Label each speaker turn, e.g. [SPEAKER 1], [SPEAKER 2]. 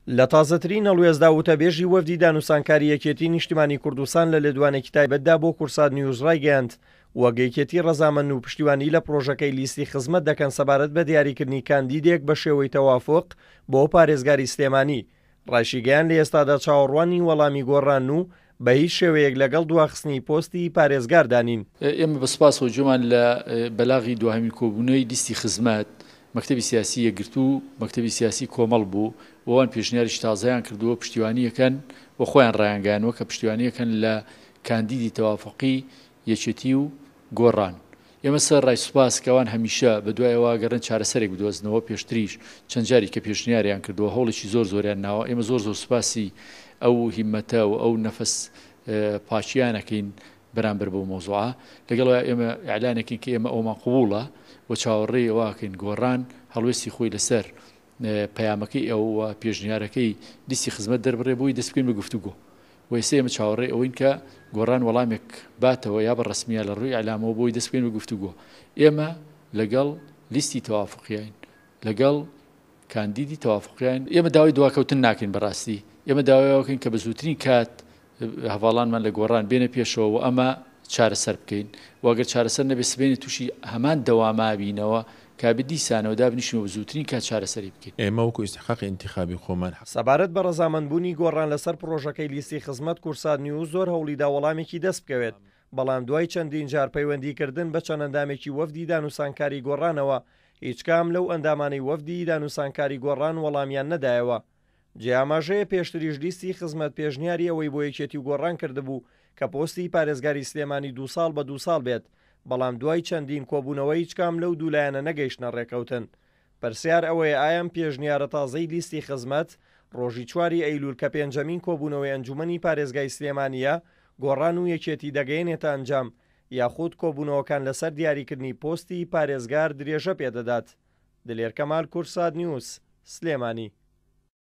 [SPEAKER 1] لە تازەترین هەڵوێزدا وتەبێژی وەفدی دانوسانکاری یەکێتی نیشتیمانی کوردستان لە لێدوانێکی تایبەتدا بۆ کورسات نیوز ڕایگەیاند وەگەیکێتی ڕەزامەند و پشتیوانی لە پرۆژەکەی لیستی خزمەت دەکەن سەبارەت بە دیاریکردنی کاندیدێک بە شێوەی تەوافق بۆ پارێزگاری سلێمانی. ڕایشیگەیان لە ئێستادا چاوەڕوانی وەڵامی گۆڕان و بە هیچ شێوەیەک لەگەڵ دواخستنی پۆستی پارێزگار دانین.
[SPEAKER 2] ئێمە بەسپاس و جومان لە بەلاغی دوهەمی کۆبوونەوەی لیستی خزمەت مەکتەبی سیاسی یەکگرتو و مەکتەبی سیاسی کۆمەڵ بوو وەوان پێشنیاریش تازەیان کردووە پشتیوانیەکەن و خۆیان ڕایانگەیانەوە کە پشتیوانیەکەن لە کاندیدی تەوافقی یەکێتی و گۆڕان. ئێمە سەر ڕای سوپاس کەوان هەمیشە بە دوایەوە گەڕن چارەسەرێک بدۆزنەوە پێشتریش چەند جاری کە پێشنیاریان کردووە هەوڵێکی زۆریان ناوە. ئێمە زۆر سوپاسی ئەو هیممەتە و ئەو نەفەس پاچیانەکەین بەرامبەر بەو مۆزوعە لەگەڵەوە ئێمە ئیعلانێکین کە ئێمە ئەومان قبوڵە و چاوەڕێی ئەوواکەین گۆڕان هەڵوێستی خۆی لەسەر پەیامەکەی ئەو پێشنیارەکەی لیستی خزمەت دەربڕێ بۆی دەست بکەین بە گفتوگۆ و ئێستا ئێمە چاوەڕێی ئەوەین کە گۆڕان وەڵامێک باتەوە یا بە ڕسمیە لە ڕووی ئەعلامەوە بۆی دەست بکەین بە گفتوگۆ. ئێمە لەگەڵ لیستی تەوافقیین لەگەڵ کاندیدی تەوافقیین ئێمە داوای دواکەوتن ناکەین بەڕاستی ئێمە داوایەوەکەین کە بە زووترین کات هەواڵانمان لە گۆڕان بێنە پێشەوە و ئەمە چارەسەر بکەین واگەر چارەسەر نەبێ سبێنێ تووشی هەمان دەوامابینەوە کابێ دیسانەوە دابنیشنەوە زووترین کات چارەسەری بکەین.
[SPEAKER 3] ئێمە وەکو ئیستحقاقی انتخابی خۆمان
[SPEAKER 1] سەبارەت بە ڕەزامەندبوونی گۆڕان لەسەر پرۆژەکەی لیستی خزمەت کورسات نیوز زۆر هەوڵیدا وەڵامێکی دەست بکەوێت بەڵام دوای چەندین جار پەیوەندیکردن بە چەند ئەندامێکی وەفدی دانوسانکاری گۆڕانەوە هیچ کام لەو ئەندامانەی وەفدی دانوسانکاری گۆڕان وەڵامیان نەدایەوە. جیاماژەیە پێشتریش لیستی خزمەت پێشنیاری ئەوەی بۆ یەکێتی و گۆڕان کردبوو کە پۆستی پارێزگاری سلێمانی 2 ساڵ بە 2 ساڵ بێت بەڵام دوای چەندین کۆبوونەوەی هیچ کام لەو دوولایەنە نەگەیشتنە ڕێکەوتن. پرسیار ئەوەیە ئایان پێشنیارە تازەی لیستی خزمەت ڕۆژی 4 ئەیلول کە پێنجەمین کۆبوونەوەی ئەنجومەنی پارێزگای سلێمانیە گۆڕان و یەکێتی دەگەیەنێتە ئەنجام یاخود کۆبوونەوەکان لەسەر دیاریکردنی پۆستی پارێزگار درێژە پێدەدات. دلێر کەمال، کورسات نیوز، سلێمانی.